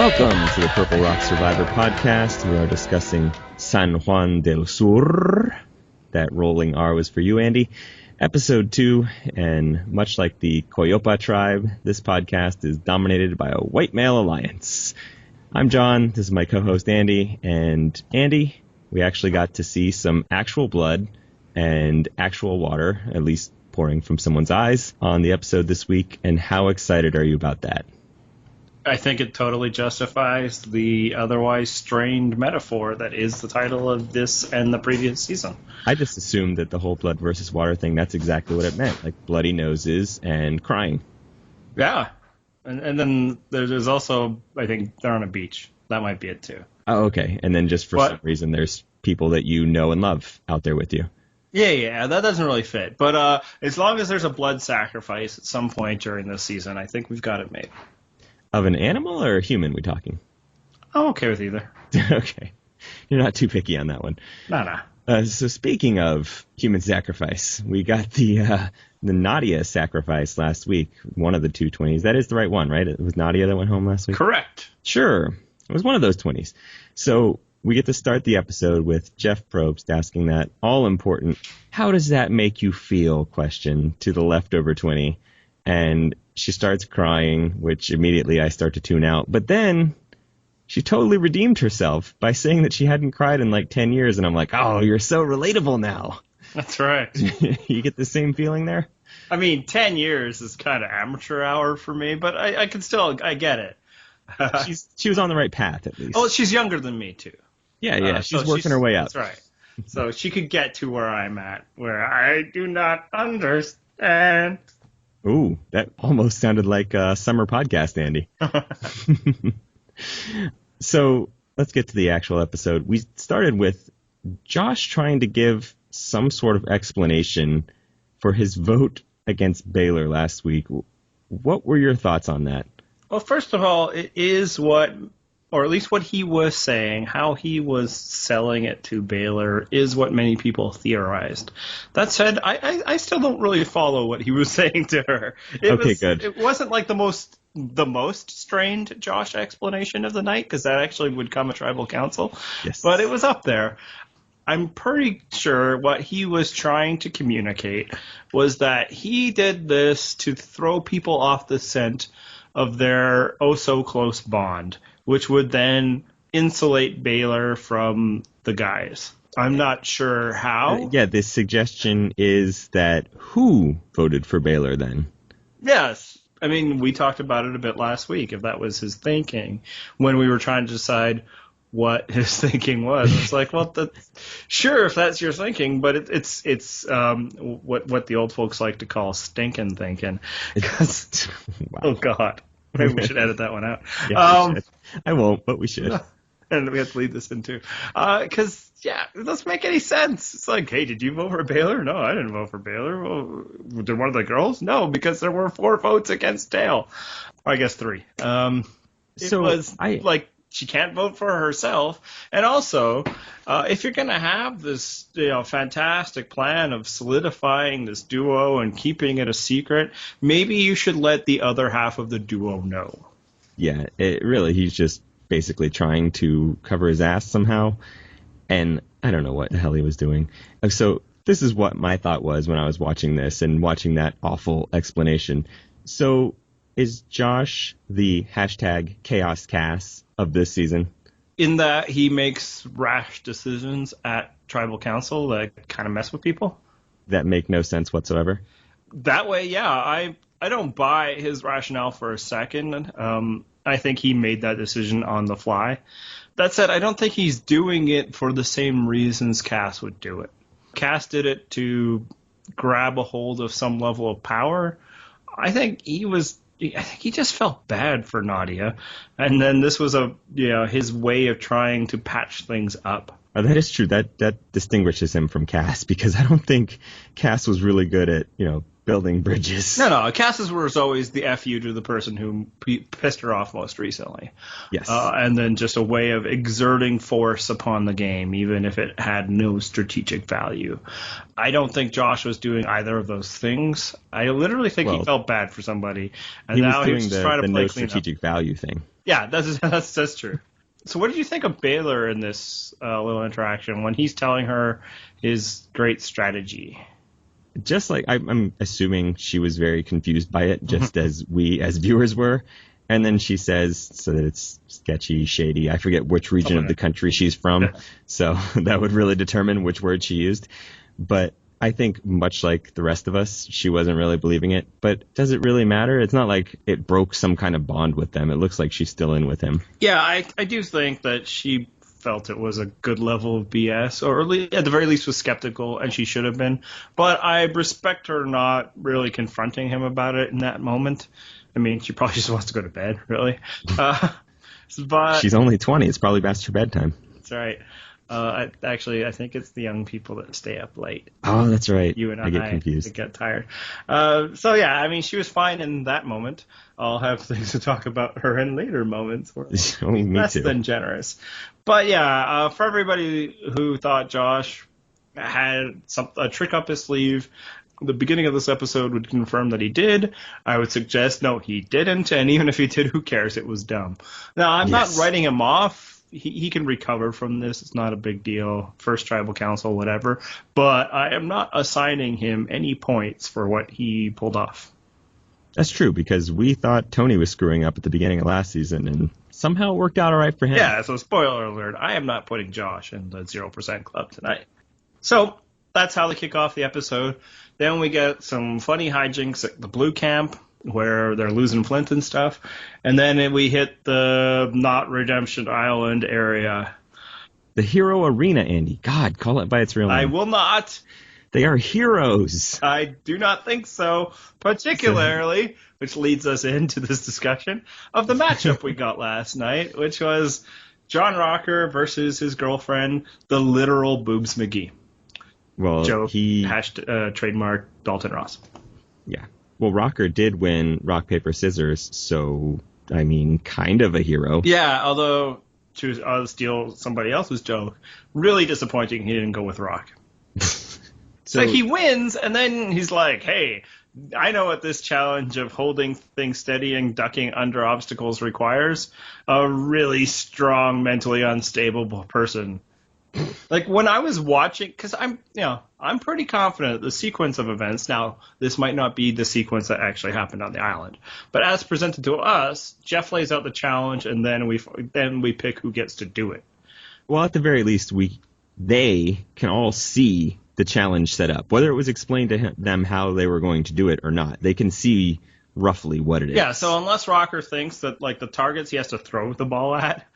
Welcome to the Purple Rock Survivor podcast. We are discussing San Juan del Sur. That rolling R was for you, Andy. Episode 2, and much like the Coyopa tribe, this podcast is dominated by a white male alliance. I'm John, this is my co-host Andy, and Andy, we actually got to see some actual blood and actual water, at least pouring from someone's eyes, on the episode this week, and how excited are you about that? I think it totally justifies the otherwise strained metaphor that is the title of this and the previous season. I just assumed that the whole blood versus water thing, that's exactly what it meant, like bloody noses and crying. Yeah. And then there's also, I think, they're on a beach. That might be it, too. Oh, okay. And then just for some reason, there's people that you know and love out there with you. Yeah, that doesn't really fit. But as long as there's a blood sacrifice at some point during this season, I think we've got it made. Of an animal or a human, we talking? I'm okay with either. Okay. You're not too picky on that one. No. So speaking of human sacrifice, we got the Nadia sacrifice last week, one of the two 20s. That is the right one, right? It was Nadia that went home last week? Correct. Sure. It was one of those 20s. So we get to start the episode with Jeff Probst asking that all-important, how does that make you feel question to the leftover 20. And she starts crying, which immediately I start to tune out. But then she totally redeemed herself by saying that she hadn't cried in like 10 years. And I'm like, oh, you're so relatable now. That's right. You get the same feeling there? I mean, 10 years is kind of amateur hour for me, but I can still, I get it. She was on the right path, at least. Oh, she's younger than me, too. Yeah, she's working her way up. That's right. So she could get to where I'm at, where I do not understand. Ooh, that almost sounded like a summer podcast, Andy. So let's get to the actual episode. We started with Josh trying to give some sort of explanation for his vote against Baylor last week. What were your thoughts on that? Well, first of all, it is what, or at least what he was saying, how he was selling it to Baylor is what many people theorized. That said, I still don't really follow what he was saying to her. Good. It wasn't like the most strained Josh explanation of the night, because that actually would come at tribal council. Yes. But it was up there. I'm pretty sure what he was trying to communicate was that he did this to throw people off the scent of their oh-so-close bond, which would then insulate Baylor from the guys. I'm not sure how. Yeah, the suggestion is that who voted for Baylor then? Yes. I mean, we talked about it a bit last week, if that was his thinking, when we were trying to decide what his thinking was. It's like, well, sure, if that's your thinking, but it's what the old folks like to call stinking thinking. Wow. Oh, God. Maybe we should edit that one out. Yeah, we should. I won't, but we should. And we have to leave this in, too. Because, it doesn't make any sense. It's like, hey, did you vote for Baylor? No, I didn't vote for Baylor. Well, did one of the girls? No, because there were 4 votes against Dale. Or I guess 3. She can't vote for herself. And also, if you're going to have this fantastic plan of solidifying this duo and keeping it a secret, maybe you should let the other half of the duo know. Yeah, he's just basically trying to cover his ass somehow. And I don't know what the hell he was doing. So this is what my thought was when I was watching this and watching that awful explanation. So is Josh the hashtag Chaos Cass of this season? In that he makes rash decisions at tribal council that kind of mess with people? That make no sense whatsoever? That way, yeah. I don't buy his rationale for a second. I think he made that decision on the fly. That said, I don't think he's doing it for the same reasons Cass would do it. Cass did it to grab a hold of some level of power. I think he just felt bad for Nadia, and then this was his way of trying to patch things up. Oh, that is true. That distinguishes him from Cass, because I don't think Cass was really good at building bridges. No. Cass's was always the F you to the person who pissed her off most recently. Yes. And then just a way of exerting force upon the game, even if it had no strategic value. I don't think Josh was doing either of those things. I literally think he felt bad for somebody. And now he's trying to play no clean strategic up. value thing. Yeah, that's true. So what did you think of Baylor in this little interaction when he's telling her his great strategy? Just like I'm assuming she was very confused by it, just as we as viewers were. And then she says so that it's sketchy, shady. I forget which region of the country she's from, so that would really determine which word she used. But I think much like the rest of us, she wasn't really believing it. But does it really matter? It's not like it broke some kind of bond with them. It looks like she's still in with him. Yeah, I do think that she felt it was a good level of BS, or at the very least was skeptical, and she should have been. But I respect her not really confronting him about it in that moment. I mean, she probably just wants to go to bed, really. But she's only 20. It's probably past her bedtime. That's right. I think it's the young people that stay up late. Oh, that's right. You and I get confused. Get tired. So yeah, I mean, she was fine in that moment. I'll have things to talk about her in later moments. Less than generous. But yeah, for everybody who thought Josh had a trick up his sleeve, the beginning of this episode would confirm that he did. I would suggest no, he didn't. And even if he did, who cares? It was dumb. Now, I'm not writing him off. He can recover from this. It's not a big deal. First tribal council, whatever. But I am not assigning him any points for what he pulled off. That's true, because we thought Tony was screwing up at the beginning of last season, and somehow it worked out all right for him. Yeah, so spoiler alert, I am not putting Josh in the 0% club tonight. So that's how they kick off the episode. Then we get some funny hijinks at the Blue Camp, where they're losing Flint and stuff. And then we hit the not Redemption Island area. The Hero Arena, Andy. God, call it by its real name. I will not. They are heroes. I do not think so, particularly, which leads us into this discussion of the matchup we got last night, which was John Rocker versus his girlfriend, the literal Boobs McGee. Well, Joe, trademark Dalton Ross. Yeah. Well, Rocker did win rock, paper, scissors, so, I mean, kind of a hero. Yeah, although to steal somebody else's joke, really disappointing he didn't go with Rock. So, like, he wins, and then he's like, hey, I know what this challenge of holding things steady and ducking under obstacles requires. A really strong, mentally unstable person. Like, when I was watching, because I'm pretty confident the sequence of events, now, this might not be the sequence that actually happened on the island, but as presented to us, Jeff lays out the challenge, and then we pick who gets to do it. Well, at the very least, they can all see the challenge set up, whether it was explained to them how they were going to do it or not. They can see roughly what it is. Yeah, so unless Rocker thinks that, like, the targets he has to throw the ball at,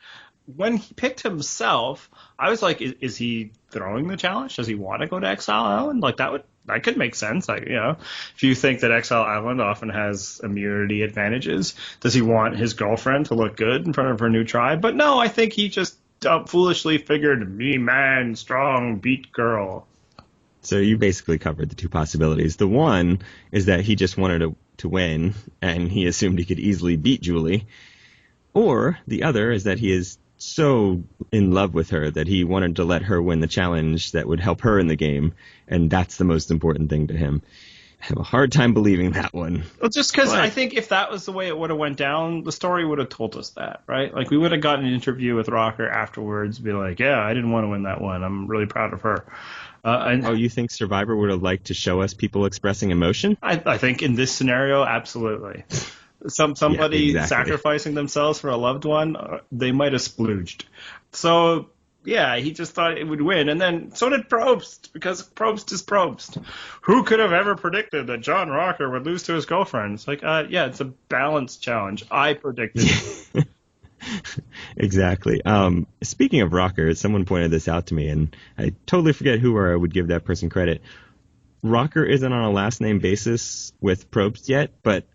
when he picked himself, I was like, is he throwing the challenge? Does he want to go to Exile Island? Like, that could make sense. Like, if you think that Exile Island often has immunity advantages, does he want his girlfriend to look good in front of her new tribe? But no, I think he just foolishly figured, me man, strong, beat girl. So you basically covered the two possibilities. The one is that he just wanted to win, and he assumed he could easily beat Julie. Or the other is that he is so in love with her that he wanted to let her win the challenge that would help her in the game, and that's the most important thing to him. I have a hard time believing that one. Well, just because I think if that was the way it would have went down, the story would have told us that, right? Like, we would have gotten an interview with Rocker afterwards, be like, yeah, I didn't want to win that one. I'm really proud of her. You think Survivor would have liked to show us people expressing emotion? I think in this scenario, absolutely. Somebody sacrificing themselves for a loved one, they might have splooged. So, yeah, he just thought it would win. And then so did Probst, because Probst is Probst. Who could have ever predicted that John Rocker would lose to his girlfriend? It's like, yeah, it's a balance challenge. I predicted it. Exactly. Speaking of Rocker, someone pointed this out to me, and I totally forget who or I would give that person credit. Rocker isn't on a last name basis with Probst yet, but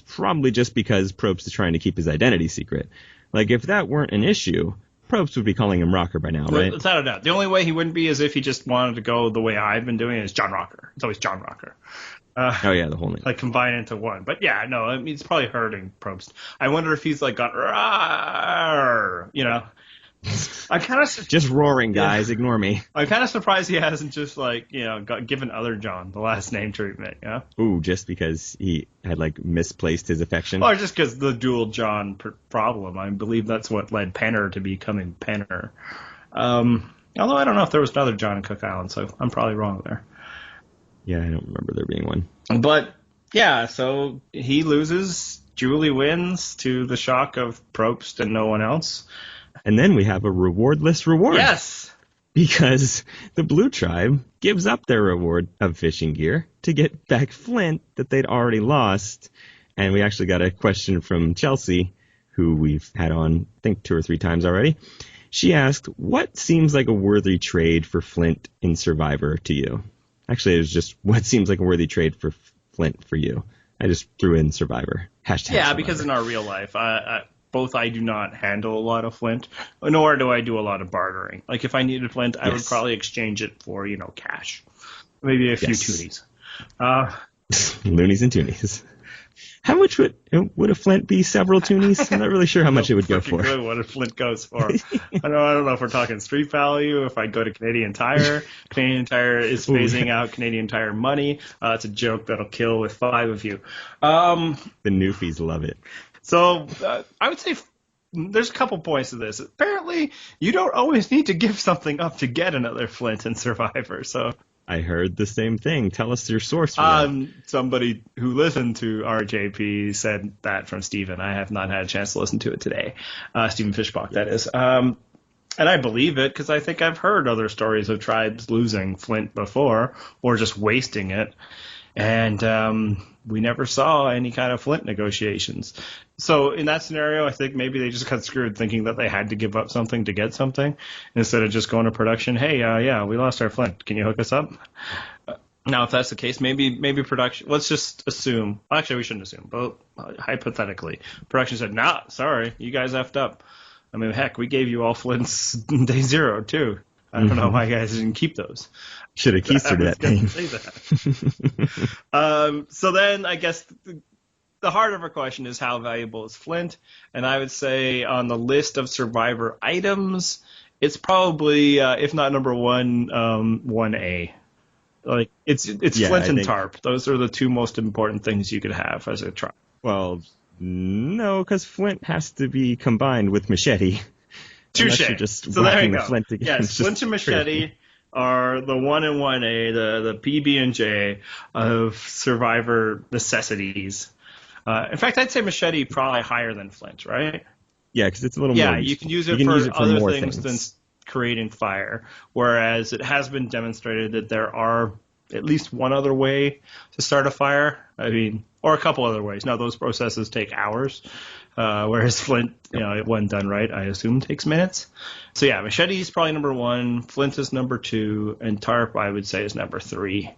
probably just because Probst is trying to keep his identity secret. Like, if that weren't an issue, Probst would be calling him Rocker by now, right? Without a doubt. The only way he wouldn't be is if he just wanted to go the way I've been doing, is John Rocker. It's always John Rocker. The whole name. Like, combine into one. But yeah, no, I mean, it's probably hurting Probst. I wonder if he's like gone, rawr, I kind of Just roaring, guys. Ignore me. I'm kind of surprised he hasn't just given other John the last name treatment. Yeah. Ooh, just because he had misplaced his affection. Or just because the dual John problem. I believe that's what led Penner to becoming Penner. Although I don't know if there was another John in Cook Island, so I'm probably wrong there. Yeah, I don't remember there being one. But yeah, so he loses. Julie wins to the shock of Probst and no one else. And then we have a rewardless reward. Yes! Because the Blue Tribe gives up their reward of fishing gear to get back Flint that they'd already lost. And we actually got a question from Chelsea, who we've had on, I think, 2 or 3 times already. She asked, what seems like a worthy trade for Flint in Survivor to you? Actually, it was just, what seems like a worthy trade for Flint for you? I just threw in Survivor. Hashtag Yeah, Survivor. because in our real life, I do not handle a lot of Flint, nor do I do a lot of bartering. Like, if I needed Flint, I would probably exchange it for, cash. Maybe a few toonies. Loonies and toonies. How much would a Flint be? Several toonies? I'm not really sure how much it would go for. Good what a Flint goes for. I don't know if we're talking street value, if I go to Canadian Tire. Canadian Tire is phasing out Canadian Tire money. It's a joke that'll kill with 5 of you. The newfies love it. So I would say there's a couple points to this. Apparently, you don't always need to give something up to get another Flint in Survivor. So I heard the same thing. Tell us your source for that. Somebody who listened to RJP said that from Steven. I have not had a chance to listen to it today. Steven Fishbach, that is. And I believe it because I think I've heard other stories of tribes losing Flint before or just wasting it. And we never saw any kind of Flint negotiations. So in that scenario, I think maybe they just got screwed thinking that they had to give up something to get something instead of just going to production. Hey, we lost our Flint. Can you hook us up? Now, if that's the case, maybe production. Let's just assume. Actually, we shouldn't assume, but hypothetically, production said, "Nah, sorry, you guys effed up." I mean, heck, we gave you all Flints day 0 too. I don't know why you guys didn't keep those. Should have keistered that thing. So then I guess the heart of our question is how valuable is Flint? And I would say on the list of Survivor items, it's probably, if not number 1, 1A. Like it's Flint and tarp. Those are the 2 most important things you could have as a tribe. Well, no, because Flint has to be combined with machete. Touche. You're just so there you go. The Flint yes, Flint and machete are the 1 and 1A, the PB and J of Survivor necessities. In fact, I'd say machete probably higher than Flint, right? Yeah, because it's a little more. Yeah, you can use it for other things than creating fire. Whereas it has been demonstrated that there are at least one other way to start a fire. I mean, or a couple other ways. Now, those processes take hours. Whereas Flint, when done right, I assume takes minutes. So yeah, machete is probably number 1, Flint is number 2, and tarp I would say is number 3.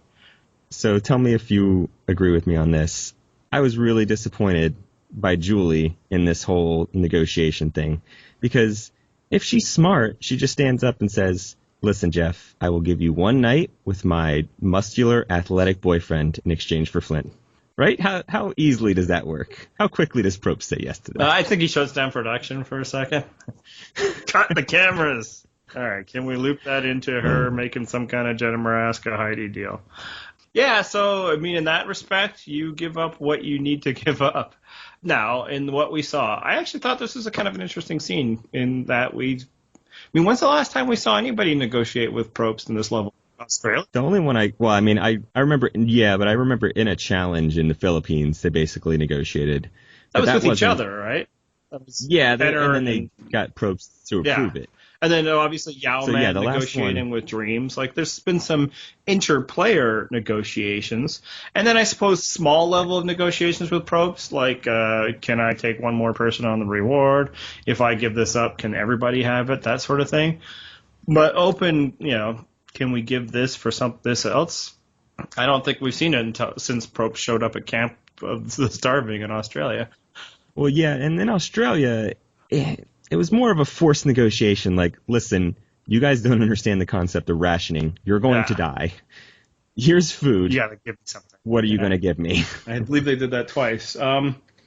So tell me if you agree with me on this. I was really disappointed by Julie in this whole negotiation thing because if she's smart, she just stands up and says, "Listen, Jeff, I will give you 1 night with my muscular, athletic boyfriend in exchange for Flint." Right? How easily does that work? How quickly does Probst say yes to that? I think he shuts down production for a second. Cut the cameras. All right, can we loop that into her making some kind of Jenna Maraska Heidi deal? Yeah, so, I mean, in that respect, you give up what you need to give up. Now, in what we saw, I actually thought this was a kind of an interesting scene in that when's the last time we saw anybody negotiate with Probst in this level? Australia? The only one I remember, but I remember in a challenge in the Philippines, they basically negotiated. That was with each other, right? And then they got Probst to approve it. And then obviously Yao-Man negotiating with Dreams. Like there's been some inter-player negotiations. And then I suppose small level of negotiations with Probst, like can I take one more person on the reward? If I give this up, can everybody have it? That sort of thing. But open, can we give this for this else? I don't think we've seen it since Probst showed up at Camp of the Starving in Australia. Well, yeah, and in Australia, it was more of a forced negotiation. Like, listen, you guys don't understand the concept of rationing. You're going to die. Here's food. You got to give me something. What are you going to give me? I believe they did that twice.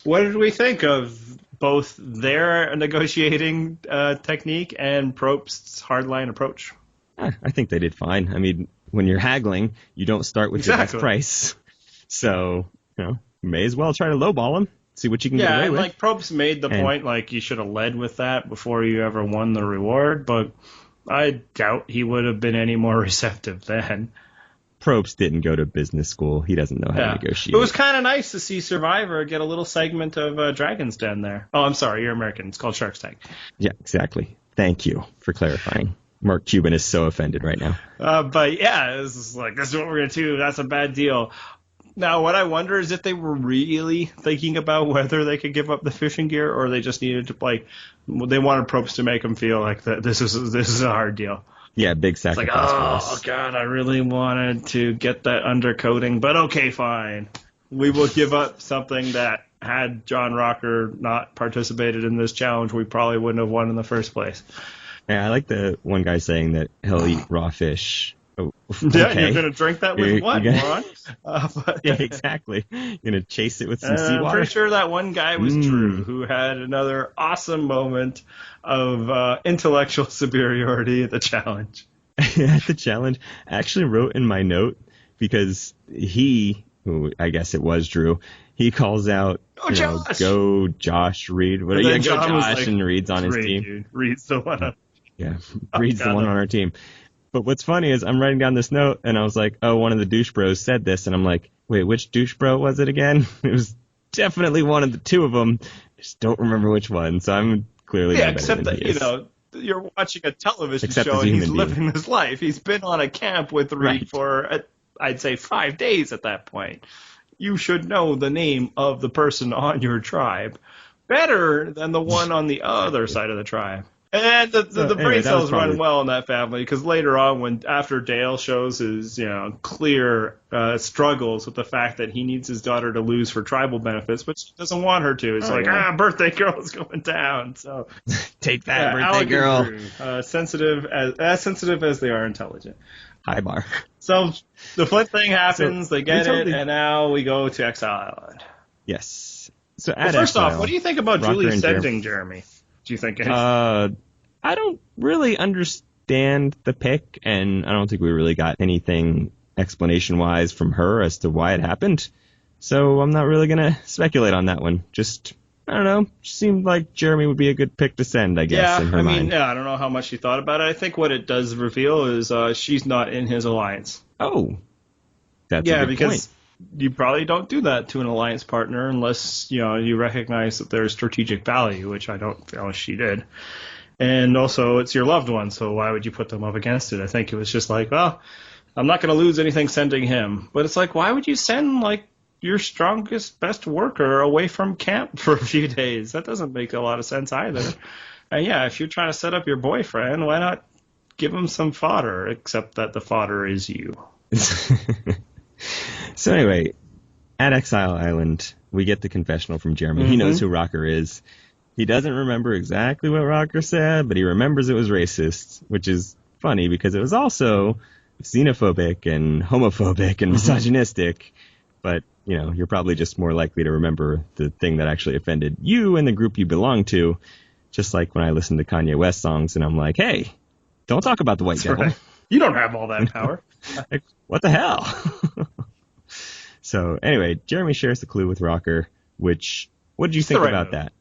What did we think of both their negotiating technique and Probst's hardline approach? I think they did fine. I mean, when you're haggling, you don't start with your best price. So, you may as well try to lowball him, see what you can get away with. Yeah, and Probst made the point, you should have led with that before you ever won the reward, but I doubt he would have been any more receptive then. Probst didn't go to business school. He doesn't know how to negotiate. It was kind of nice to see Survivor get a little segment of Dragon's Den there. Oh, I'm sorry, you're American. It's called Shark's Tank. Yeah, exactly. Thank you for clarifying. Mark Cuban is so offended right now. But yeah, this is what we're going to do. That's a bad deal. Now, what I wonder is if they were really thinking about whether they could give up the fishing gear, or they just needed to, they wanted Probst to make them feel like that this is a hard deal. Yeah, big sacrifice for us. Oh, God, I really wanted to get that undercoating, but okay, fine. We will give up something that, had John Rocker not participated in this challenge, we probably wouldn't have won in the first place. Yeah, I like the one guy saying that he'll eat raw fish. Oh, okay. Yeah, you're going to drink that with what, Ron? Yeah, exactly. You're going to chase it with some seawater? I'm pretty sure that one guy was Drew, who had another awesome moment of intellectual superiority at the challenge. At the challenge, I actually wrote in my note, because I guess it was Drew, he calls out, Josh! Go Josh, Reed. Go Josh, and Reed's on his team. Dude. Reed's the one. Yeah, Reed's the one on our team. But what's funny is I'm writing down this note, and I was like, oh, one of the douche bros said this, and I'm like, wait, which douche bro was it again? It was definitely one of the two of them. I just don't remember which one, so I'm clearly not better than he is. You're watching a television show and he's living his life. He's been on a camp with Reed for, I'd say, 5 days at that point. You should know the name of the person on your tribe better than the one on the other side of the tribe. And the brain cells run well in that family, because later on, after Dale shows his clear struggles with the fact that he needs his daughter to lose for tribal benefits, but she doesn't want her to. It's birthday girl is going down. So take that, birthday Alec girl. Drew, sensitive as they are intelligent. High bar. So the Flint thing happens, they get it, and now we go to Exile Island. Yes. So first off, what do you think about Julie sending Jeremy? Do you think? I don't really understand the pick, and I don't think we really got anything explanation-wise from her as to why it happened. So I'm not really going to speculate on that one. Just, I don't know, seemed like Jeremy would be a good pick to send, I guess, in her mind. I don't know how much she thought about it. I think what it does reveal is she's not in his alliance. Oh, that's a good point. You probably don't do that to an alliance partner unless you recognize that there's strategic value, which I don't feel she did. And also, it's your loved one, so why would you put them up against it? I think it was just like, well, I'm not going to lose anything sending him. But it's like, why would you send your strongest, best worker away from camp for a few days? That doesn't make a lot of sense either. And if you're trying to set up your boyfriend, why not give him some fodder? Except that the fodder is you. So anyway, at Exile Island, we get the confessional from Jeremy. Mm-hmm. He knows who Rocker is. He doesn't remember exactly what Rocker said, but he remembers it was racist, which is funny because it was also xenophobic and homophobic and misogynistic. But, you're probably just more likely to remember the thing that actually offended you and the group you belong to. Just like when I listen to Kanye West songs and I'm like, hey, don't talk about the white devil. Right. You don't have all that power. Like, what the hell? So anyway, Jeremy shares the clue with Rocker, which, what did you think about that?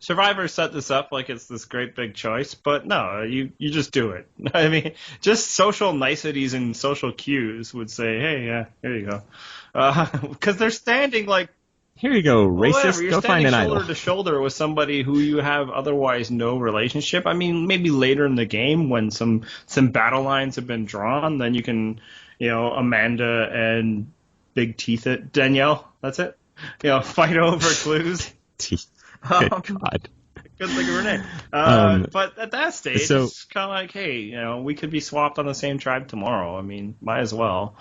Survivor set this up like it's this great big choice, but no, you just do it. I mean, just social niceties and social cues would say, hey, here you go. Because they're standing like, here you go, racist, go find an idol. You're standing shoulder to shoulder with somebody who you have otherwise no relationship. I mean, maybe later in the game when some battle lines have been drawn, then you can, Amanda and Big Teeth it. Danielle, that's it. Fight over clues. Good God. Couldn't think of her name. But at that stage, it's kind of like, hey, we could be swapped on the same tribe tomorrow. I mean, might as well.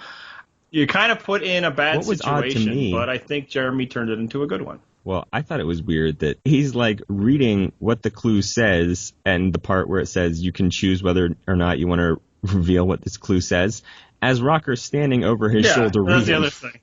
You kind of put in a bad situation, but I think Jeremy turned it into a good one. Well, I thought it was weird that he's reading what the clue says and the part where it says you can choose whether or not you want to reveal what this clue says as Rocker's standing over his shoulder reading. That's the other thing.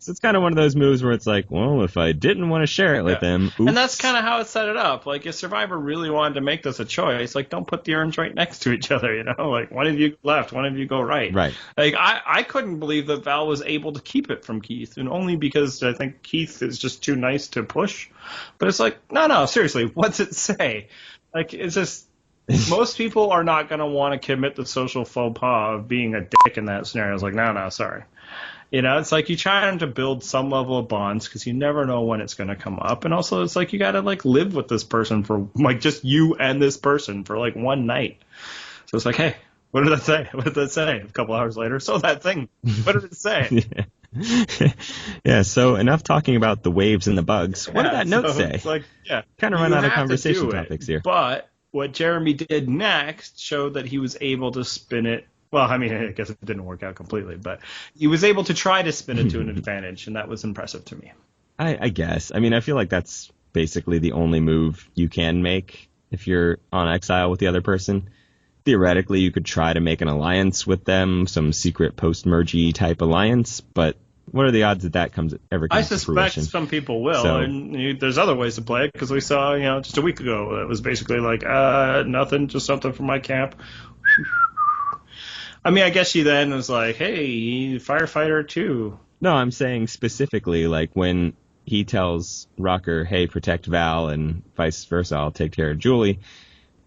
So it's kind of one of those moves where it's like, well, if I didn't want to share it with them, oops. And that's kind of how it set it up. Like, if Survivor really wanted to make this a choice, like, don't put the urns right next to each other, Like, one of you go left, one of you go right. Right. Like, I couldn't believe that Val was able to keep it from Keith, and only because I think Keith is just too nice to push. But it's like, no, seriously, what's it say? Like, it's just... Most people are not going to want to commit the social faux pas of being a dick in that scenario. It's like, no, sorry. It's like you try to build some level of bonds because you never know when it's going to come up. And also, it's like you got to, like, live with this person for, like, just you and this person for, like, one night. So it's like, hey, what did that say? What did that say? A couple hours later, so that thing, what did it say? Yeah, so enough talking about the waves and the bugs. What did that note say? It's like, kind of run out of conversation topics here. But what Jeremy did next showed that he was able to spin it. Well, I mean, I guess it didn't work out completely, but he was able to try to spin it to an advantage, and that was impressive to me. I guess. I mean, I feel like that's basically the only move you can make if you're on exile with the other person. Theoretically, you could try to make an alliance with them, some secret post-mergy type alliance, but what are the odds that ever comes to fruition? I suspect some people will, and there's other ways to play it, because we saw, just a week ago, it was basically like, nothing, just something from my camp. I mean, I guess she then was like, hey, firefighter too. No, I'm saying specifically, like, when he tells Rocker, hey, protect Val, and vice versa, I'll take care of Julie,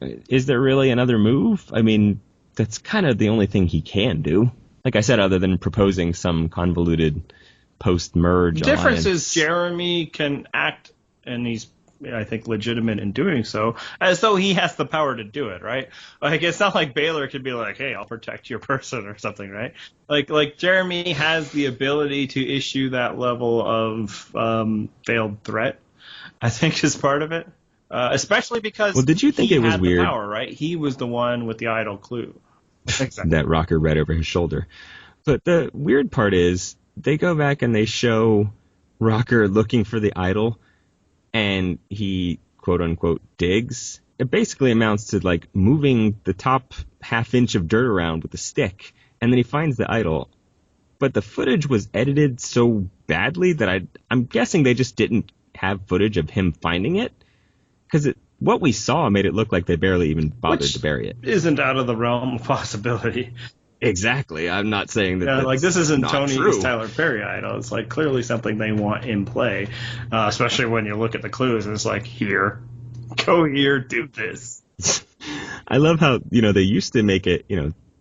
is there really another move? I mean, that's kind of the only thing he can do. Like I said, other than proposing some convoluted post-merge alliance. The difference is Jeremy can act, and he's, I think, legitimate in doing so, as though he has the power to do it, right? Like, it's not like Baylor could be like, hey, I'll protect your person or something, right? Like Jeremy has the ability to issue that level of veiled threat, I think, is part of it. Especially because did you think he it was had weird? The power, right? He was the one with the idol clue. Exactly. That Rocker read over his shoulder. But the weird part is they go back and they show Rocker looking for the idol, and he, quote unquote, digs. It basically amounts to like moving the top half inch of dirt around with a stick, and then he finds the idol. But the footage was edited so badly that I'm guessing they just didn't have footage of him finding it, because what we saw made it look like they barely even bothered to bury it. Isn't out of the realm of possibility. Exactly. I'm not saying that. Like, this isn't Tony's Tyler Perry idol. It's like clearly something they want in play, especially when you look at the clues and it's like, here, go here, do this. I love how, they used to make it,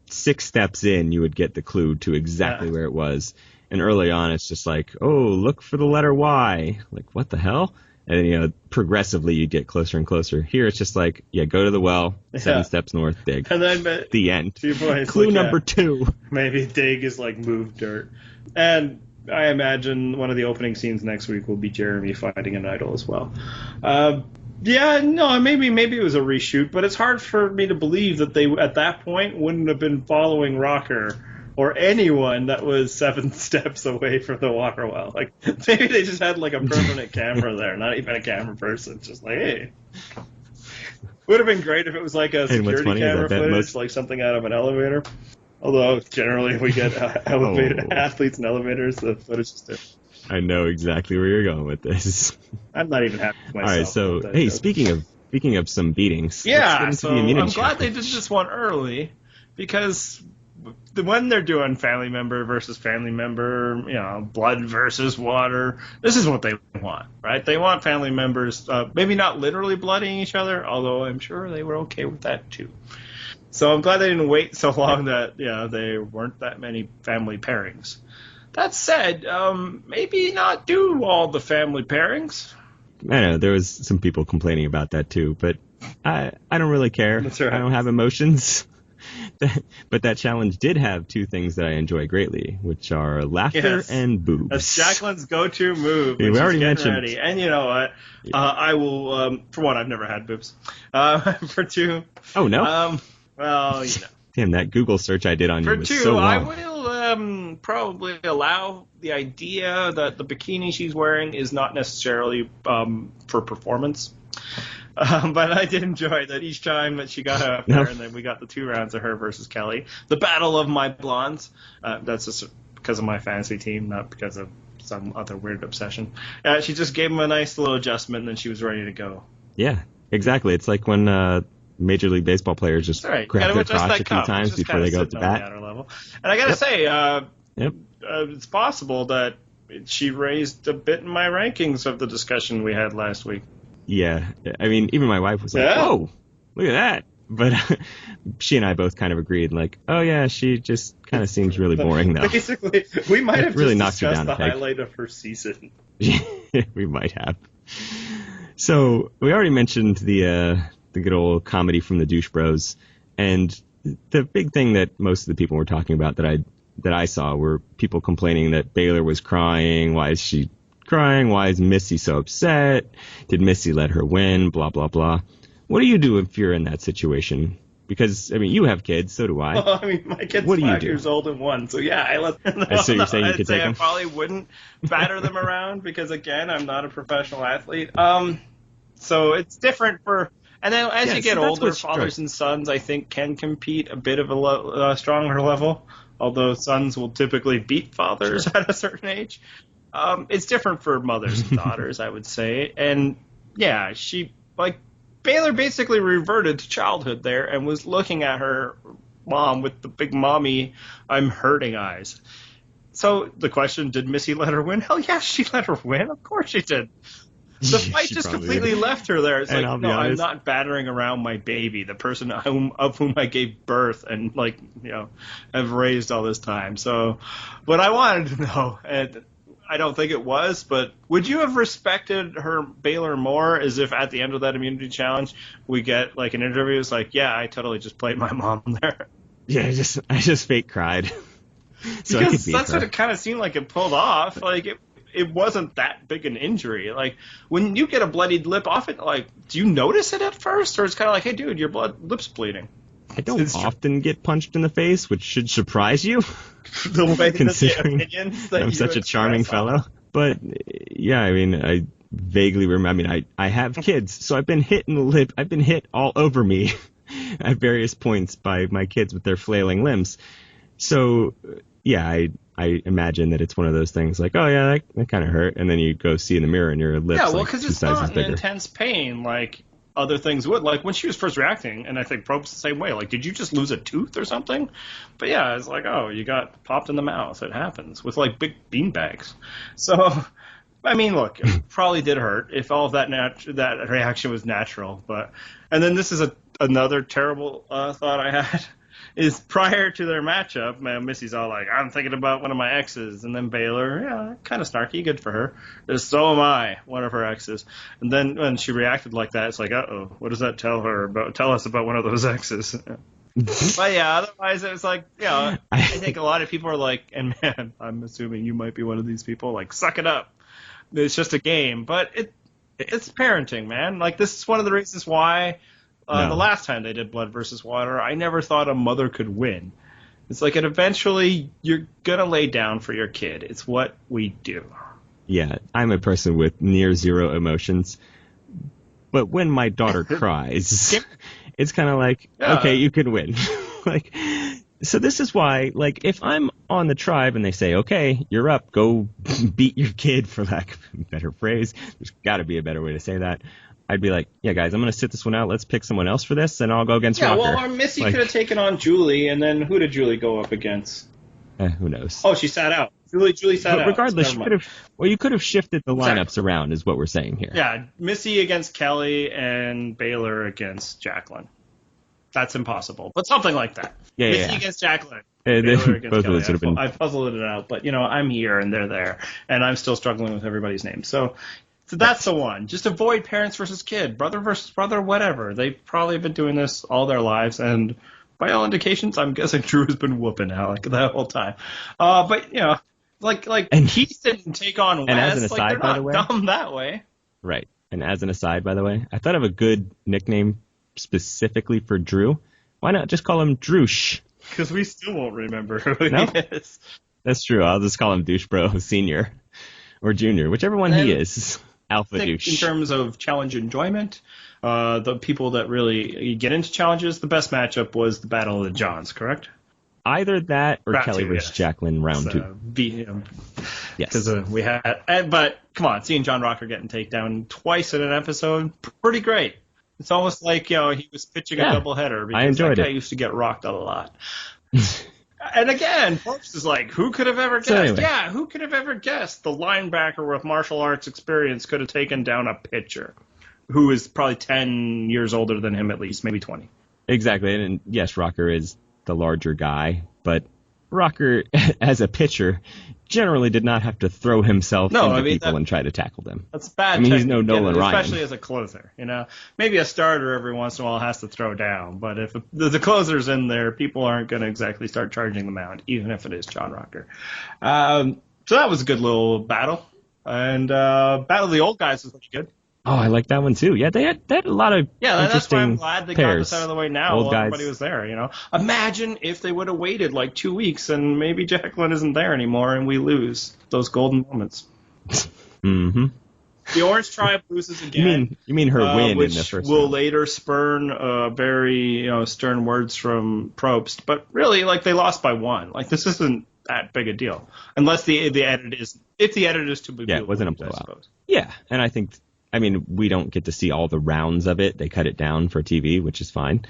6 steps in, you would get the clue to exactly where it was. And early on, it's just like, oh, look for the letter Y. Like, what the hell? And then, progressively you get closer and closer. Here it's just like, go to the well, 7 steps north, dig. And then the end. Clue number 2. Maybe dig is like move dirt. And I imagine one of the opening scenes next week will be Jeremy fighting an idol as well. Maybe it was a reshoot, but it's hard for me to believe that they, at that point, wouldn't have been following Rocker or anyone that was 7 steps away from the water well. Like, maybe they just had like a permanent camera there, not even a camera person. Just like, hey. Would have been great if it was like a security camera footage, like something out of an elevator. Although generally we get athletes in elevators, the footage is different. I know exactly where you're going with this. I'm not even happy with myself. All right, so hey, speaking of some beatings, so I'm glad they did this one early, because when they're doing family member versus family member, blood versus water, this is what they want, right? They want family members, maybe not literally blooding each other, although I'm sure they were okay with that too. So I'm glad they didn't wait so long that, there weren't that many family pairings. That said, maybe not do all the family pairings. I know, there was some people complaining about that too, but I don't really care. That's right. I don't have emotions. But that challenge did have 2 things that I enjoy greatly, which are laughter and boobs. That's Jacqueline's go-to move. We already mentioned. Ready. And you know what? I will. For one, I've never had boobs. For 2. Oh no. Well, Damn, that Google search I did on you was so long. I will probably allow the idea that the bikini she's wearing is not necessarily for performance. But I did enjoy that each time that she got up there, and then we got the 2 rounds of her versus Kelly. The battle of my blondes. That's just because of my fantasy team, not because of some other weird obsession. She just gave him a nice little adjustment, and then she was ready to go. Yeah, exactly. It's like when Major League Baseball players just grab their crotch a few times before they go up to bat. Level. And I got to say, it's possible that she raised a bit in my rankings of the discussion we had last week. Yeah, I mean, even my wife was like, whoa, look at that. But she and I both kind of agreed, like, oh, yeah, she just kind of seems really boring, though. Basically, we might have really just discussed the highlight of her season. We might have. So we already mentioned the good old comedy from the Douche Bros. And the big thing that most of the people were talking about that I saw were people complaining that Baylor was crying. Why is she crying? Why is Missy so upset? Did Missy let her win? Blah, blah, blah. What do you do if you're in that situation? Because, I mean, you have kids, so do I. Well, I mean, my kid's 5 years old and 1, so yeah, I let them know. So you're saying you could take them? I probably wouldn't batter them around because, again, I'm not a professional athlete. So it's different for... And then as you get older, fathers and sons, I think, can compete a bit of a stronger level, although sons will typically beat fathers at a certain age. It's different for mothers and daughters, I would say. And, yeah, Baylor basically reverted to childhood there and was looking at her mom with the big mommy, I'm hurting eyes. So the question, did Missy let her win? Hell yeah, she let her win. Of course she did. The fight just completely left her there. It's like, no, I'm not battering around my baby, the person of whom I gave birth and, have raised all this time. So what I wanted to know, and I don't think it was, but would you have respected Baylor more as if at the end of that immunity challenge we get like an interview? It's like, yeah, I totally just played my mom there. Yeah, I just fake cried. So because that's what it kind of seemed like it pulled off. Like it wasn't that big an injury. Like when you get a bloodied lip, often do you notice it at first, or it's kind of like, hey, dude, your lip's bleeding? I don't often get punched in the face, which should surprise you. The way considering that I'm such a charming fellow. But yeah, I mean, I vaguely remember. I mean, I have kids, so I've been hit in the lip. I've been hit all over me at various points by my kids with their flailing limbs. So yeah, I imagine that it's one of those things like, oh yeah, that kind of hurt, and then you go see in the mirror and your lips because it's not an intense pain like other things would. Like when she was first reacting, and I think Probe's the same way, like, did you just lose a tooth or something? But yeah, it's like, oh, you got popped in the mouth. It happens with like big beanbags. So, I mean, look, it probably did hurt if all of that reaction was natural. And then this is another terrible thought I had. Is prior to their matchup, Missy's all like, I'm thinking about one of my exes. And then Baylor, yeah, kind of snarky, good for her. So am I, one of her exes. And then when she reacted like that, it's like, uh-oh, what does that tell us about one of those exes? But yeah, otherwise it was like, I think a lot of people are like, and man, I'm assuming you might be one of these people, like, suck it up. It's just a game. But it's parenting, man. Like, this is one of the reasons why... The last time they did Blood versus Water, I never thought a mother could win. It's like eventually you're going to lay down for your kid. It's what we do. Yeah, I'm a person with near zero emotions. But when my daughter cries, it's kind of like, okay, you can win. So this is why, if I'm on the tribe and they say, okay, you're up, go beat your kid, for lack of a better phrase. There's got to be a better way to say that. I'd be like, yeah, guys, I'm going to sit this one out. Let's pick someone else for this, and I'll go against Rocker. Yeah, well, Missy could have taken on Julie, and then who did Julie go up against? Who knows? Oh, she sat out. Julie sat out. Regardless, you could have shifted the lineups around, is what we're saying here. Yeah, Missy against Kelly and Baylor against Jacqueline. That's impossible, but something like that. Yeah, Missy against Jacqueline. Baylor against Kelly. Would have been... I puzzled it out, but I'm here and they're there, and I'm still struggling with everybody's names. So that's the one. Just avoid parents versus kid, brother versus brother, whatever. They've probably been doing this all their lives, and by all indications, I'm guessing Drew has been whooping Alec that whole time. But and Keith didn't take on Wes. And as an aside, by the way, dumb that way. Right. And as an aside, by the way, I thought of a good nickname specifically for Drew. Why not just call him Droosh? Because we still won't remember who he is. That's true. I'll just call him Douche Bro Senior or Junior, whichever one he is. Alpha douche. In terms of challenge enjoyment, the people that really get into challenges, the best matchup was the Battle of the Johns, correct? Either that or Kelly versus Jacqueline round 2. Yes. Because but come on, seeing John Rocker getting takedown twice in an episode, pretty great. It's almost like, he was pitching a doubleheader because I enjoyed that guy it. used to get rocked a lot. And again, Popes is like, who could have ever guessed? So anyway. Yeah, who could have ever guessed the linebacker with martial arts experience could have taken down a pitcher who is probably 10 years older than him, at least, maybe 20. Exactly. And yes, Rocker is the larger guy, but Rocker, as a pitcher, generally did not have to throw himself into people and try to tackle them. That's bad. I mean, he's no Nolan Ryan. Especially as a closer, Maybe a starter every once in a while has to throw down, but if the closer's in there, people aren't going to exactly start charging the mound, even if it is John Rocker. So that was a good little battle. And Battle of the Old Guys was pretty good. Oh, I like that one too. Yeah, they had a lot of that's why I'm glad they got pairs. this out of the way now while everybody was there, Imagine if they would have waited like 2 weeks and maybe Jacqueline isn't there anymore and we lose those golden moments. Mm-hmm. The Orange Tribe loses again. You mean her win which in the first will round. later spurn very stern words from Probst, but really they lost by 1. This isn't that big a deal unless the edit is too big. Yeah, it wasn't a blowout. Yeah, and I think. We don't get to see all the rounds of it. They cut it down for TV, which is fine.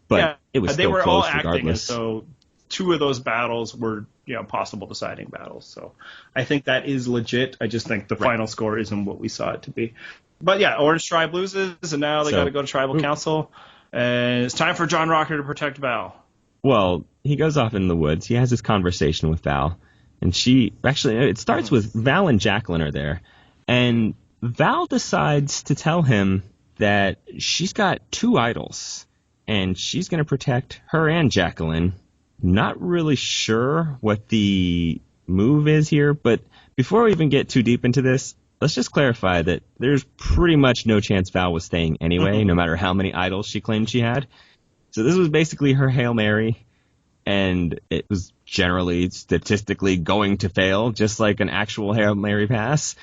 But it was still close all acting regardless. So 2 of those battles were, possible deciding battles. So I think that is legit. I just think the final score isn't what we saw it to be. But yeah, Orange Tribe loses, and now they got to go to Tribal Council. And it's time for John Rocker to protect Val. Well, he goes off in the woods. He has this conversation with Val. And it starts with Val and Jacqueline are there. And Val decides to tell him that she's got 2 idols, and she's going to protect her and Jacqueline. Not really sure what the move is here, but before we even get too deep into this, let's just clarify that there's pretty much no chance Val was staying anyway, no matter how many idols she claimed she had. So this was basically her Hail Mary, and it was generally statistically going to fail, just like an actual Hail Mary pass.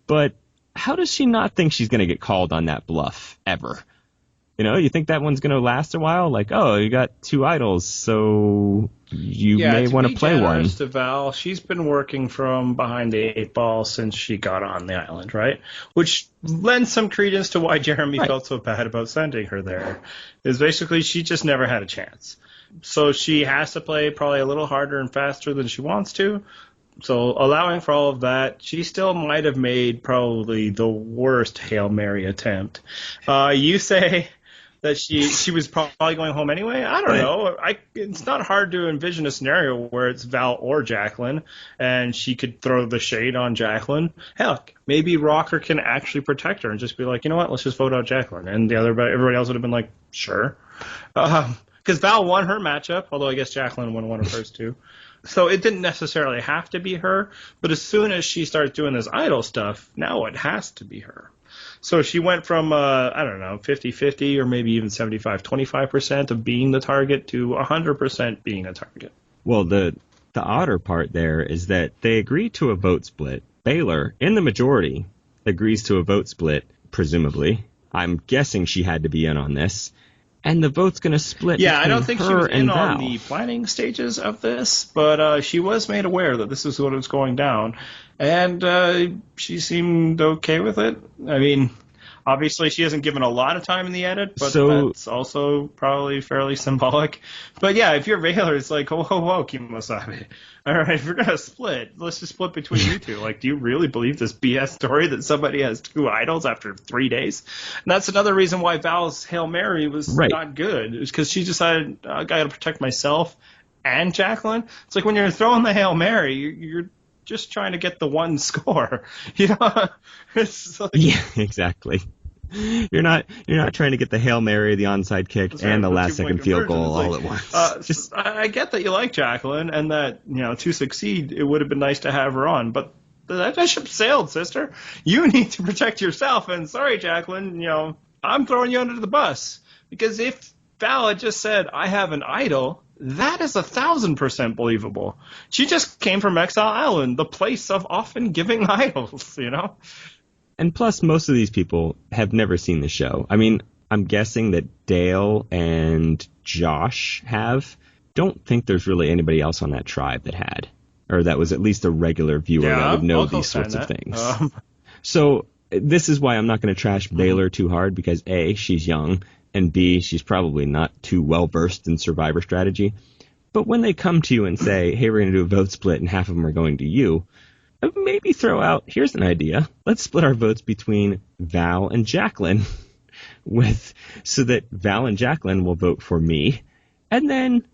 But how does she not think she's going to get called on that bluff ever? You think that one's going to last a while? You got 2 idols, so you may want to play one. To Val, she's been working from behind the 8 ball since she got on the island, right? Which lends some credence to why Jeremy felt so bad about sending her there. Is basically she just never had a chance. So she has to play probably a little harder and faster than she wants to. So allowing for all of that, she still might have made probably the worst Hail Mary attempt. You say that she was probably going home anyway? I don't know. It's not hard to envision a scenario where it's Val or Jacqueline, and she could throw the shade on Jacqueline. Heck, maybe Rocker can actually protect her and just be like, you know what, let's just vote out Jacqueline. And everybody else would have been like, sure. Because Val won her matchup, although I guess Jacqueline won one of hers too. So it didn't necessarily have to be her, but as soon as she starts doing this idol stuff, now it has to be her. So she went from, 50-50 or maybe even 75-25% of being the target to 100% being a target. Well, the odder part there is that they agreed to a vote split. Baylor, in the majority, agrees to a vote split, presumably. I'm guessing she had to be in on this. And the vote's going to split. Yeah, I don't think she was in Val. on the planning stages of this, but she was made aware that this is what was going down, and she seemed okay with it. I mean, obviously she hasn't given a lot of time in the edit, but that's also probably fairly symbolic. But yeah, if you're Baylor, it's like, whoa, Kimosabe. All right, if we're going to split, let's just split between you two. Do you really believe this BS story that somebody has 2 idols after 3 days? And that's another reason why Val's Hail Mary was not good. It was because she decided, I got to protect myself and Jacqueline. It's like when you're throwing the Hail Mary, you're just trying to get the 1 score. It's like, yeah, exactly. You're not trying to get the Hail Mary, the onside kick, and the last-second field goal all at once. I get that you like Jacqueline, and that to succeed, it would have been nice to have her on, but that ship sailed, sister. You need to protect yourself. And sorry, Jacqueline, I'm throwing you under the bus, because if Val had just said, "I have an idol," that is 1,000% believable. She just came from Exile Island, the place of often giving idols, And plus, most of these people have never seen the show. I mean, I'm guessing that Dale and Josh have. Don't think there's really anybody else on that tribe that had. or that was at least a regular viewer that would know these sorts of things. So this is why I'm not going to trash Baylor too hard, because A, she's young, and B, she's probably not too well-versed in Survivor strategy. But when they come to you and say, hey, we're going to do a vote split and half of them are going to you, maybe throw out, here's an idea. Let's split our votes between Val and Jacqueline, so that Val and Jacqueline will vote for me. And then,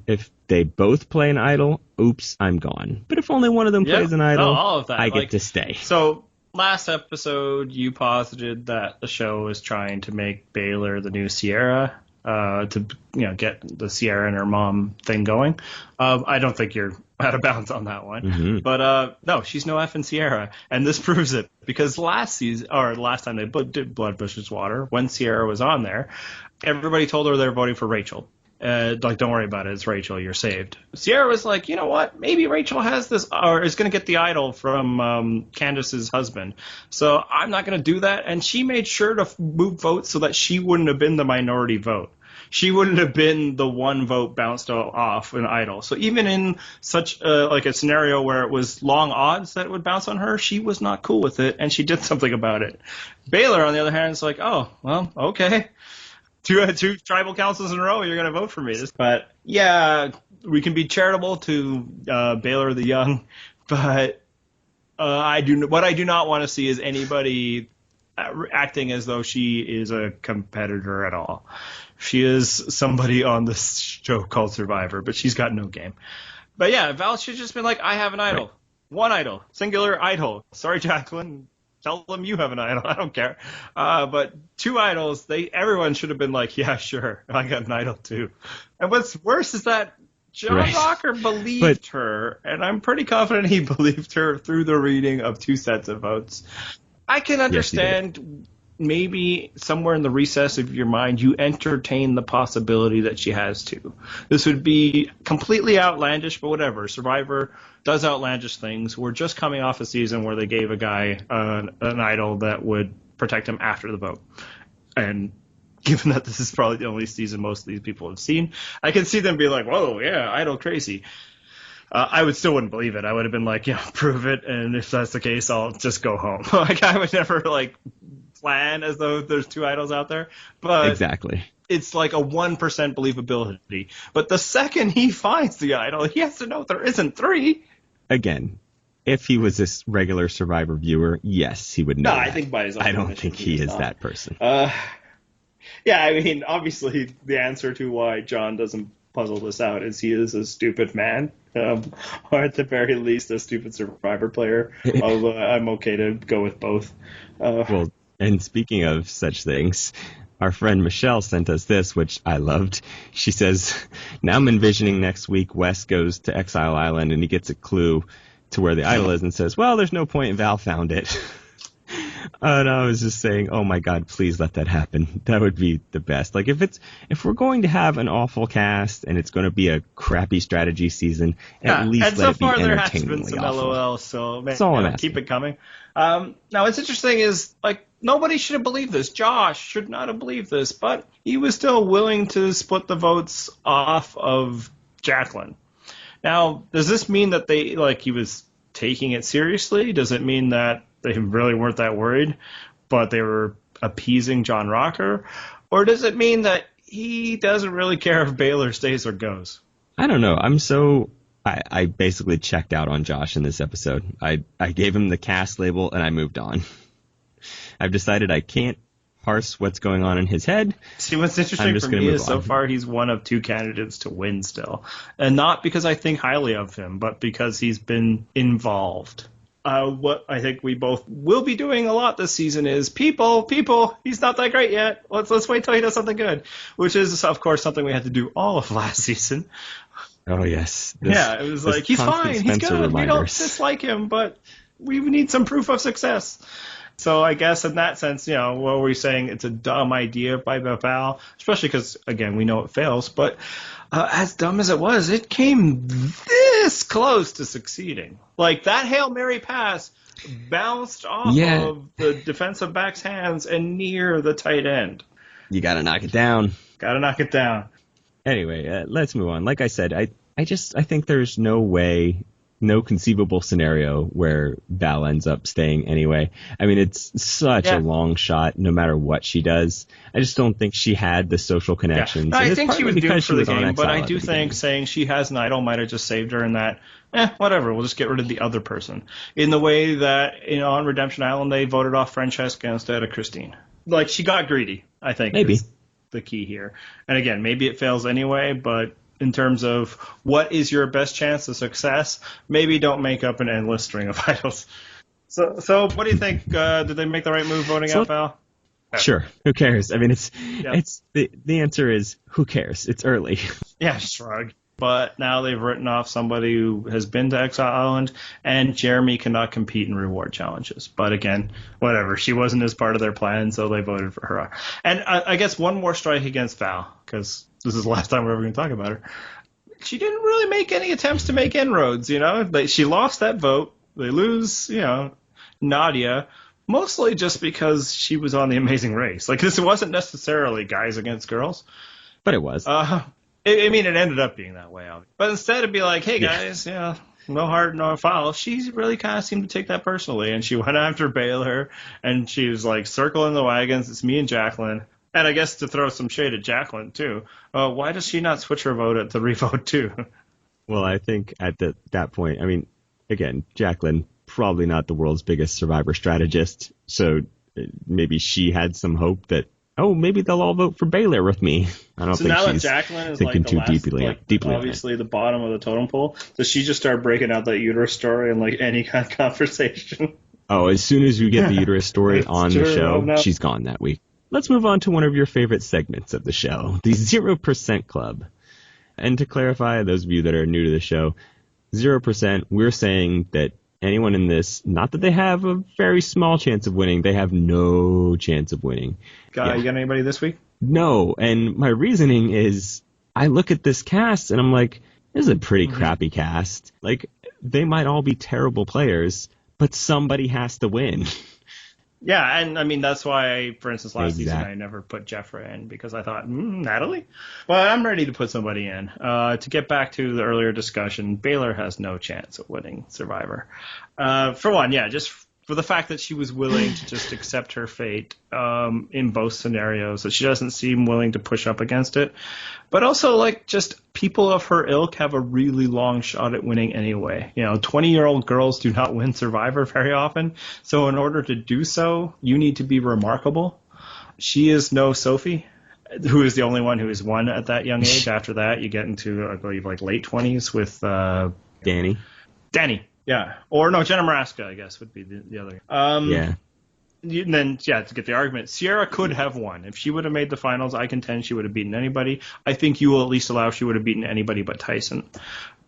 if they both play an idol, oops, I'm gone. But if only one of them plays an idol, all of that. I get to stay. So last episode, you posited that the show is trying to make Baylor the new Sierra, to get the Sierra and her mom thing going. I don't think you're out of bounds on that one. Mm-hmm. But no, she's no effing Sierra, and this proves it, because last time they did Blood Bush's Water, when Sierra was on there, everybody told her they're voting for Rachel. Don't worry about it. It's Rachel. You're saved. Sierra was like, you know what? Maybe Rachel has this, or is going to get the idol from Candace's husband. So I'm not going to do that. And she made sure to move votes so that she wouldn't have been the minority vote. She wouldn't have been the one vote bounced off an idol. So even in such a scenario where it was long odds that it would bounce on her, she was not cool with it, and she did something about it. Baylor, on the other hand, is like, oh, well, okay. Two tribal councils in a row, you're going to vote for me. But, yeah, we can be charitable to Baylor the Young, but what I do not want to see is anybody acting as though she is a competitor at all. She is somebody on this show called Survivor, but she's got no game. But, yeah, Val should have just been like, I have an idol. Right. One idol. Singular idol. Sorry, Jacqueline. Tell them you have an idol. I don't care. But two idols, everyone should have been like, yeah, sure, I got an idol too. And what's worse is that John Rocker believed her, and I'm pretty confident he believed her through the reading of two sets of votes. I can understand maybe somewhere in the recess of your mind you entertain the possibility that she has two. This would be completely outlandish, but whatever. Survivor does outlandish things. We're just coming off a season where they gave a guy an idol that would protect him after the vote. And given that this is probably the only season most of these people have seen, I can see them be like, whoa, yeah, idol crazy. I wouldn't believe it. I would have been like, yeah, prove it. And if that's the case, I'll just go home. I would never plan as though there's two idols out there. But exactly. It's like a 1% believability. But the second he finds the idol, he has to know there isn't three. Again, if he was this regular Survivor viewer, yes, he would know. No, I think by his own I don't think he is that person. Yeah, I mean, obviously the answer to why John doesn't puzzle this out is he is a stupid man, or at the very least a stupid Survivor player. I'm okay to go with both. Well, and speaking of such things, our friend Michelle sent us this, which I loved. She says, now I'm envisioning next week Wes goes to Exile Island and he gets a clue to where the idol is and says, well, there's no point, Val found it. And I was just saying, oh my God, please let that happen. That would be the best. Like if we're going to have an awful cast and it's going to be a crappy strategy season, at least let it be entertainingly awful. And so far there has been some LOL, so man, keep it coming. Now what's interesting is nobody should have believed this. Josh should not have believed this, but he was still willing to split the votes off of Jacqueline. Now, does this mean that he was taking it seriously? Does it mean that they really weren't that worried, but they were appeasing John Rocker? Or does it mean that he doesn't really care if Baylor stays or goes? I don't know. I basically checked out on Josh in this episode. I gave him the cast label and I moved on. I've decided I can't parse what's going on in his head. See, what's interesting for me is so far he's one of two candidates to win still. And not because I think highly of him, but because he's been involved. What I think we both will be doing a lot this season is people, he's not that great yet. Let's wait till he does something good, which is, of course, something we had to do all of last season. Oh, yes. It was like, he's fine, he's good, reminders. We don't dislike him, but we need some proof of success. So I guess in that sense, what were we saying? It's a dumb idea by Val, especially because, again, we know it fails. But as dumb as it was, it came this close to succeeding. That Hail Mary pass bounced off of the defensive back's hands and near the tight end. You got to knock it down. Anyway, let's move on. Like I said, I think there's no way no conceivable scenario where Val ends up staying anyway. I mean, it's such a long shot no matter what she does. I just don't think she had the social connections. No, and I it's think she partly was doomed because for the was on game, but I Exile do at the think beginning. saying she has an idol might have just saved her in that, whatever, we'll just get rid of the other person. In the way that, on Redemption Island, they voted off Francesca instead of Christine. Like, she got greedy, I think, Maybe. is the key here. And again, maybe it fails anyway, but in terms of what is your best chance of success, maybe don't make up an endless string of idols. So what do you think? Did they make the right move voting out Val? Sure. Who cares? I mean, it's the answer is who cares? It's early. Yeah, shrug. But now they've written off somebody who has been to Exile Island, and Jeremy cannot compete in reward challenges. But again, whatever. She wasn't as part of their plan, so they voted for her. And I guess one more strike against Val, because this is the last time we're ever going to talk about her. She didn't really make any attempts to make inroads, She lost that vote. They lose, Nadia, mostly just because she was on The Amazing Race. Like, this wasn't necessarily guys against girls. But it was. It ended up being that way. But instead of be like, hey, guys, no hard, no foul, she really kind of seemed to take that personally. And she went after Baylor, and she was like, circling the wagons. It's me and Jacqueline. And I guess to throw some shade at Jacqueline, too. Why does she not switch her vote at the revote, too? Well, I think at that point, I mean, again, Jacqueline, probably not the world's biggest Survivor strategist. So maybe she had some hope that, maybe they'll all vote for Baylor with me. I don't think now she's that Jacqueline is thinking like too the last, deeply. Obviously, the bottom of the totem pole. Does she just start breaking out that uterus story in like any kind of conversation? Oh, as soon as we get the uterus story on the show, no. She's gone that week. Let's move on to one of your favorite segments of the show, the 0% Club. And to clarify, those of you that are new to the show, 0%, we're saying that anyone in this, not that they have a very small chance of winning, they have no chance of winning. You got anybody this week? No, and my reasoning is I look at this cast and I'm like, this is a pretty crappy cast. Like, they might all be terrible players, but somebody has to win. Yeah, and I mean, that's why, for instance, last season I never put Jeffrey in because I thought, Natalie? Well, I'm ready to put somebody in. To get back to the earlier discussion, Baylor has no chance of winning Survivor. For one, just for the fact that she was willing to just accept her fate in both scenarios, that she doesn't seem willing to push up against it. But also, like, just people of her ilk have a really long shot at winning anyway. 20-year-old girls do not win Survivor very often. So in order to do so, you need to be remarkable. She is no Sophie, who is the only one who has won at that young age. After that, you get into, I believe, like late 20s with Danny. Yeah. Or no, Jenna Maraska, I guess, would be the other. And then, to get the argument, Sierra could have won. If she would have made the finals, I contend she would have beaten anybody. I think you will at least allow she would have beaten anybody but Tyson.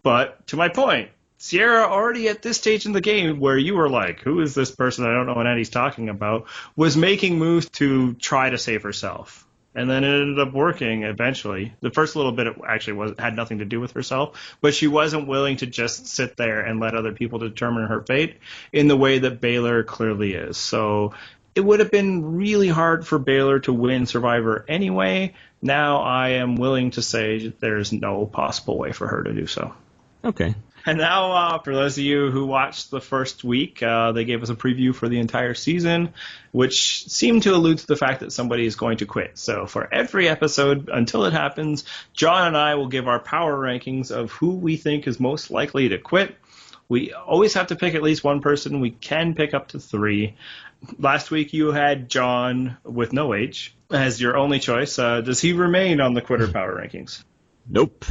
But to my point, Sierra already at this stage in the game where you were like, who is this person? I don't know what Andy's talking about, was making moves to try to save herself. And then it ended up working eventually. The first little bit it actually had nothing to do with herself, but she wasn't willing to just sit there and let other people determine her fate in the way that Baylor clearly is. So it would have been really hard for Baylor to win Survivor anyway. Now I am willing to say there's no possible way for her to do so. Okay. And now, for those of you who watched the first week, they gave us a preview for the entire season, which seemed to allude to the fact that somebody is going to quit. So for every episode, until it happens, John and I will give our power rankings of who we think is most likely to quit. We always have to pick at least one person. We can pick up to 3. Last week, you had John with no H as your only choice. Does he remain on the quitter power rankings? Nope.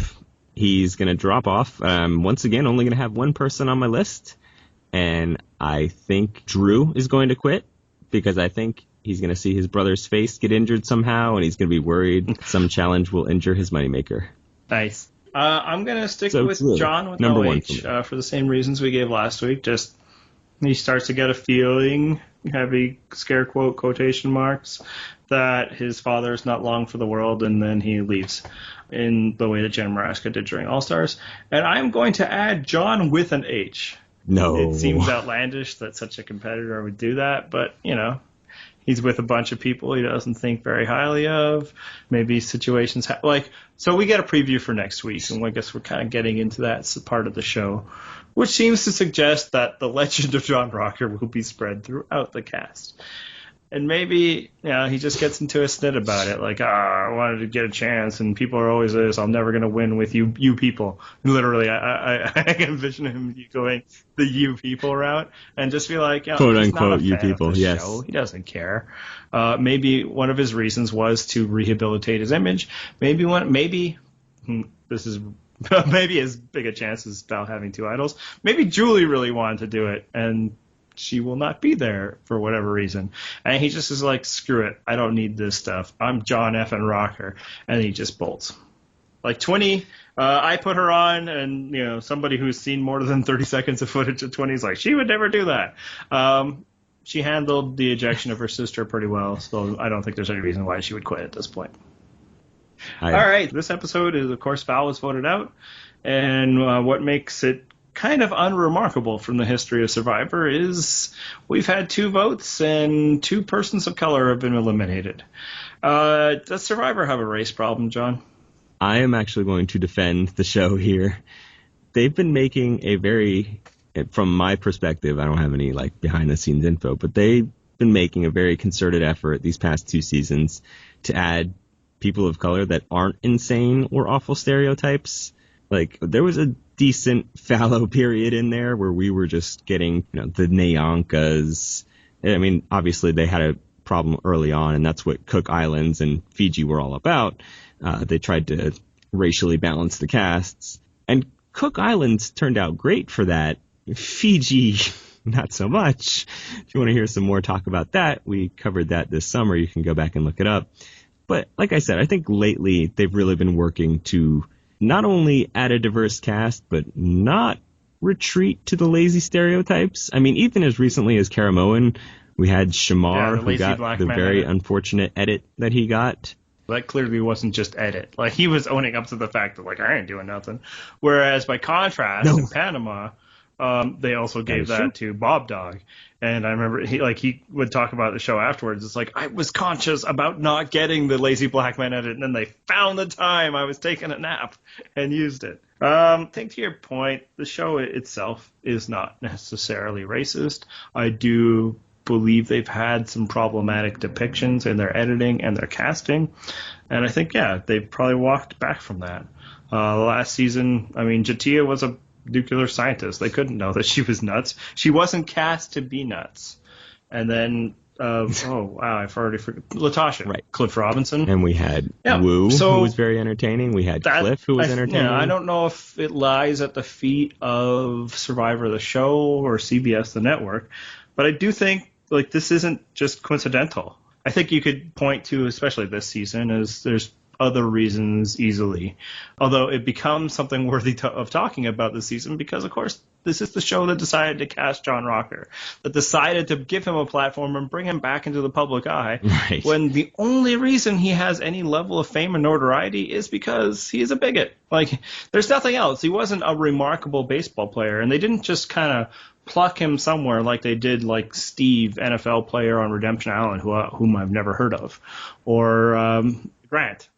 He's going to drop off. Once again, only going to have one person on my list. And I think Drew is going to quit because I think he's going to see his brother's face get injured somehow, and he's going to be worried some challenge will injure his moneymaker. Nice. I'm going to stick with Drew, John with number no one H for the same reasons we gave last week. Just he starts to get a feeling, heavy scare quote quotation marks, that his father is not long for the world, and then he leaves in the way that Jen Maraska did during All-Stars. And I'm going to add John with an H. No. It seems outlandish that such a competitor would do that, but, He's with a bunch of people he doesn't think very highly of. Maybe situations so we get a preview for next week, and I guess we're kind of getting into that part of the show, which seems to suggest that the legend of John Rocker will be spread throughout the cast. And maybe, he just gets into a snit about it, like, I wanted to get a chance, and people are always this, I'm never going to win with you people. Literally, I can envision him going the you people route, and just be like, quote unquote, you people, yes. Show. He doesn't care. Maybe one of his reasons was to rehabilitate his image. Maybe as big a chance as about having two idols. Maybe Julie really wanted to do it, and she will not be there for whatever reason. And he just is like, screw it. I don't need this stuff. I'm John F. and Rocker. And he just bolts. Like Twinny, I put her on, and, somebody who's seen more than 30 seconds of footage of Twinny's like, she would never do that. She handled the ejection of her sister pretty well, so I don't think there's any reason why she would quit at this point. All right. This episode is, of course, Val was voted out. And what makes it kind of unremarkable from the history of Survivor is we've had 2 votes and 2 persons of color have been eliminated. Does Survivor have a race problem, John? I am actually going to defend the show here. They've been making from my perspective, I don't have any behind the scenes info, but they've been making a very concerted effort these past 2 seasons to add people of color that aren't insane or awful stereotypes. There was a decent fallow period in there where we were just getting, the Nyankas. I mean, obviously they had a problem early on, and that's what Cook Islands and Fiji were all about. They tried to racially balance the casts, and Cook Islands turned out great for that. Fiji, not so much. If you want to hear some more talk about that, we covered that this summer. You can go back and look it up. But like I said, I think lately they've really been working to not only add a diverse cast, but not retreat to the lazy stereotypes. I mean, even as recently as Karamoan, we had Shamar, who got the very unfortunate edit that he got. That clearly wasn't just edit. He was owning up to the fact that, I ain't doing nothing. Whereas, by contrast, in Panama, they also gave that to Bob Dog. And I remember he would talk about the show afterwards. It's I was conscious about not getting the lazy black man edit, and then they found the time I was taking a nap and used it. I think to your point, the show itself is not necessarily racist. I do believe they've had some problematic depictions in their editing and their casting. And I think, they've probably walked back from that. Last season, Jatia was a nuclear scientist. They couldn't know that she was nuts. She wasn't cast to be nuts. And then, I've already forgotten. Latasha, right? Cliff Robinson. And we had Wu, who was very entertaining. We had Cliff, who was entertaining. I don't know if it lies at the feet of Survivor the show or CBS the network, but I do think this isn't just coincidental. I think you could point to, especially this season, as there's other reasons easily. Although it becomes something worthy of talking about this season because, of course, this is the show that decided to cast John Rocker, that decided to give him a platform and bring him back into the public eye. Right. When the only reason he has any level of fame and notoriety is because he is a bigot. There's nothing else. He wasn't a remarkable baseball player, and they didn't just kind of pluck him somewhere like they did Steve, NFL player on Redemption Island, whom I've never heard of, or Grant.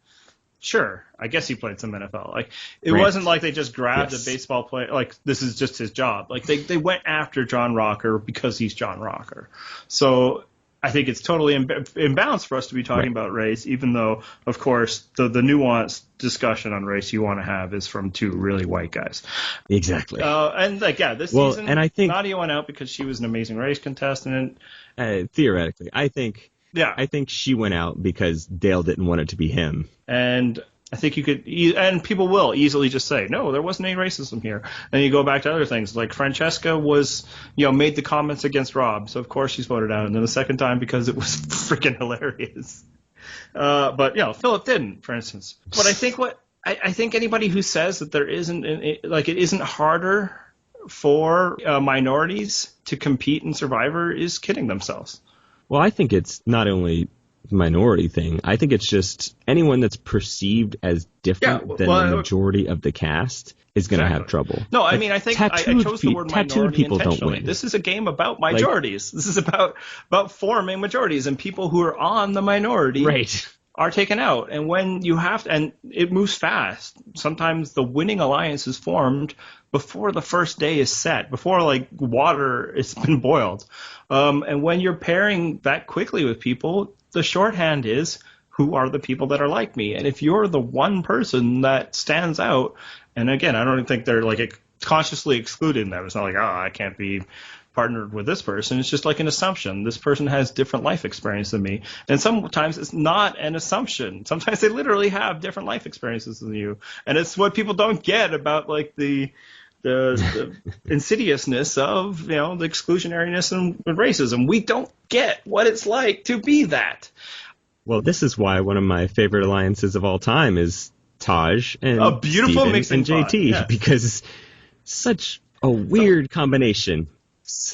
Sure, I guess he played some NFL. It wasn't like they just grabbed a baseball player. This is just his job. They went after John Rocker because he's John Rocker. So I think it's totally imbalanced for us to be talking about race, even though, of course, the nuanced discussion on race you want to have is from 2 really white guys. Exactly. This season, and I think Nadia went out because she was an amazing race contestant. Theoretically, I think she went out because Dale didn't want it to be him. And I think you could, and people will easily just say, no, there wasn't any racism here. And you go back to other things, like Francesca made the comments against Rob, so of course she's voted out. And then the second time because it was freaking hilarious. But Philip didn't, for instance. But I think anybody who says that there isn't, it isn't harder for minorities to compete in Survivor is kidding themselves. Well, I think it's not only minority thing. I think it's just anyone that's perceived as different than the majority of the cast is going to have trouble. No, I mean, I think I chose the word minority people intentionally. Don't win. This is a game about majorities. This is about forming majorities, and people who are on the minority are taken out. And when you have to, and it moves fast. Sometimes the winning alliance is formed before the first day is set, before like water has been boiled. And when you're pairing that quickly with people, the shorthand is, who are the people that are like me? And if you're the one person that stands out, and again, I don't think they're like consciously excluding them. It's not like, I can't be partnered with this person. It's just like an assumption. This person has different life experience than me. And sometimes it's not an assumption. Sometimes they literally have different life experiences than you. And it's what people don't get about like the insidiousness of, the exclusionariness and racism. We don't get what it's like to be that. Well, this is why one of my favorite alliances of all time is Taj and a beautiful Steven mixing and JT, because such a weird combination.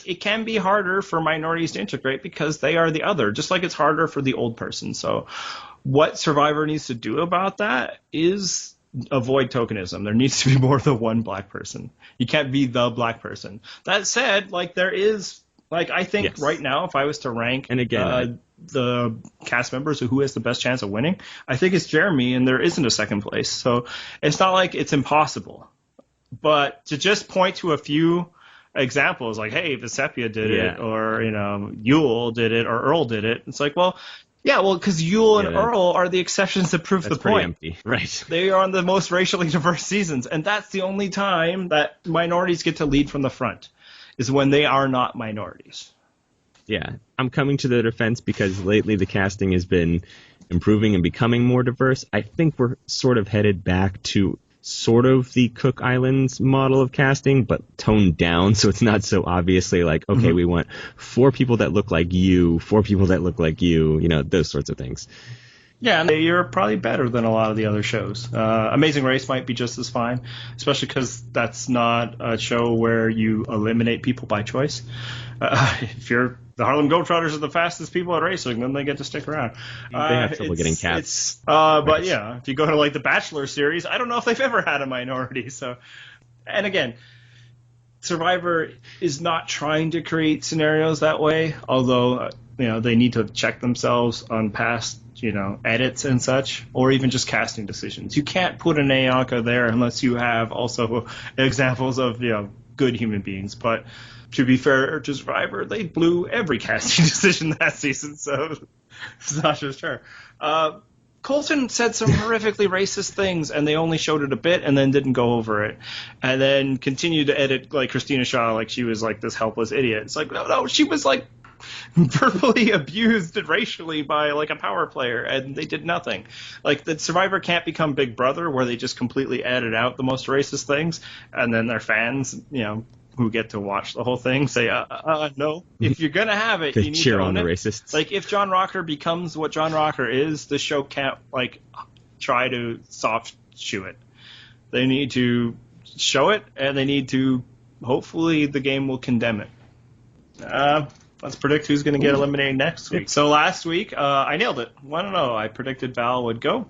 It can be harder for minorities to integrate because they are the other, just like it's harder for the old person. So what Survivor needs to do about that is avoid tokenism. There needs to be more than one black person. You can't be the black person. That said, like there is, like I think right now, if I was to rank and again, the cast members who has the best chance of winning, I think it's Jeremy, and there isn't a second place. So it's not like it's impossible. But to just point to a few examples like, hey, Vesepia did it, or Yule did it, or Earl did it. It's like, because Yule and Earl are the exceptions that prove the point. Empty. Right. They are on the most racially diverse seasons, and that's the only time that minorities get to lead from the front, is when they are not minorities. Yeah, I'm coming to their defense because lately the casting has been improving and becoming more diverse. I think we're sort of headed back to sort of the Cook Islands model of casting, but toned down, so it's not so obviously like, okay, we want 4 people that look like you, 4 people that look like you, those sorts of things. Yeah, and you're probably better than a lot of the other shows. Amazing Race might be just as fine, especially because that's not a show where you eliminate people by choice. If you're the Harlem Globetrotters are the fastest people at racing, then they get to stick around. They have trouble getting cats. But yeah, if you go to like the Bachelor series, I don't know if they've ever had a minority. So, and again, Survivor is not trying to create scenarios that way, although they need to check themselves on past edits and such, or even just casting decisions. You can't put an Ayanka there unless you have also examples of good human beings. But to be fair to Survivor, they blew every casting decision that season, so it's not just her. Colton said some horrifically racist things, and they only showed it a bit and then didn't go over it, and then continued to edit like Christina Shaw like she was like this helpless idiot. It's like, no, she was like verbally abused racially by like a power player, and they did nothing. Like the Survivor can't become Big Brother where they just completely edit out the most racist things, and then their fans, who get to watch the whole thing say, no, if you're gonna have it, you need cheer to own on it. The racists. Like if John Rocker becomes what John Rocker is, the show can't like try to soft shoe it. They need to show it, and they need to. Hopefully, the game will condemn it. Let's predict who's going to get eliminated next week. So last week, I nailed it. 1-0. I predicted Val would go.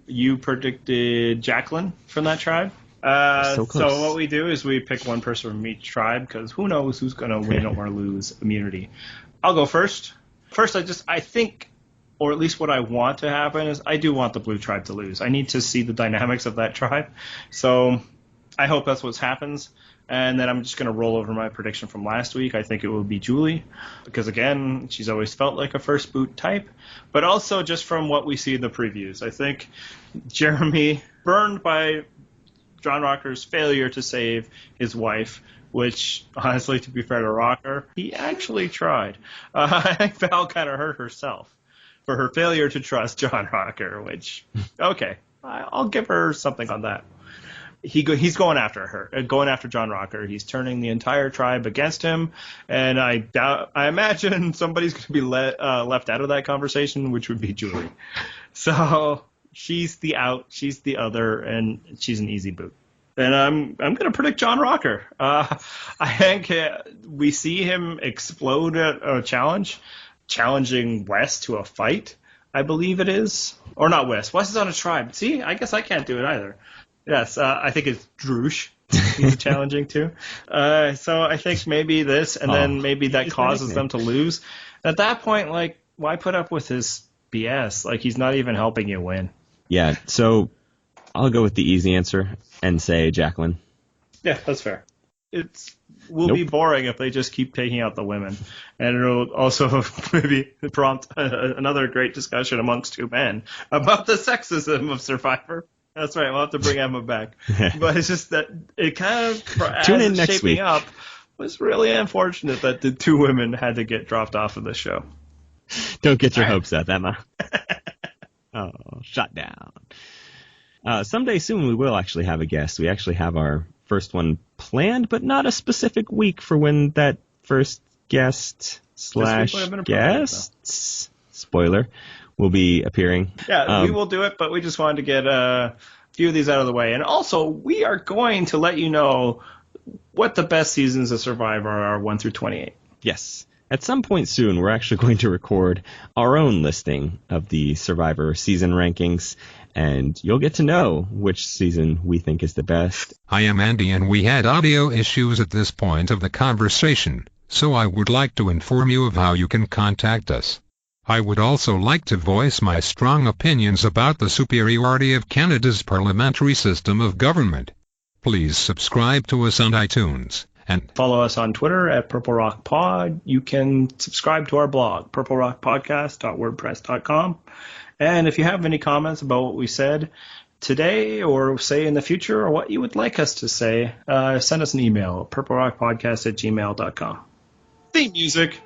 You predicted Jacqueline from that tribe. So what we do is we pick one person from each tribe, because who knows who's going to win or lose immunity. I'll go first. First, I think, or at least what I want to happen is I do want the blue tribe to lose. I need to see the dynamics of that tribe. So I hope that's what happens. And then I'm just going to roll over my prediction from last week. I think it will be Julie, because, again, she's always felt like a first boot type. But also just from what we see in the previews, I think Jeremy, burned by John Rocker's failure to save his wife, which, honestly, to be fair to Rocker, he actually tried. I think Val kind of hurt herself for her failure to trust John Rocker, which, okay, I'll give her something on that. He's going after her, going after John Rocker. He's turning the entire tribe against him, and I imagine somebody's going to be left out of that conversation, which would be Julie. So she's the out, she's the other, and she's an easy boot. And I'm going to predict John Rocker. I think we see him explode at a challenge, challenging Wes to a fight. I believe it is. Or not West. West is on a tribe. See, I guess I can't do it either. Yes, I think it's Droosh. He's challenging too. So I think maybe this, and then maybe that causes them to lose. At that point, like, why put up with his BS? Like, he's not even helping you win. Yeah, so I'll go with the easy answer and say Jacqueline. Yeah, that's fair. Will be boring if they just keep taking out the women. And it'll also maybe prompt another great discussion amongst two men about the sexism of Survivor. That's right, we'll have to bring Emma back. But it's just that it kind of, as Tune in it's next shaping week. up, was really unfortunate that the two women had to get dropped off of the show. Don't get your hopes up, Emma. Oh, shut down. Someday soon we will actually have a guest. We actually have our first one planned, but not a specific week for when that first guest / guests, spoiler, will be appearing. Yeah, we will do it, but we just wanted to get a few of these out of the way. And also, we are going to let you know what the best seasons of Survivor are 1 through 28. Yes. At some point soon, we're actually going to record our own listing of the Survivor season rankings, and you'll get to know which season we think is the best. I am Andy, and we had audio issues at this point of the conversation, so I would like to inform you of how you can contact us. I would also like to voice my strong opinions about the superiority of Canada's parliamentary system of government. Please subscribe to us on iTunes. And follow us on Twitter at Purple Rock Pod. You can subscribe to our blog, purplerockpodcast.wordpress.com. And if you have any comments about what we said today or say in the future or what you would like us to say, send us an email, purplerockpodcast@gmail.com. Theme music.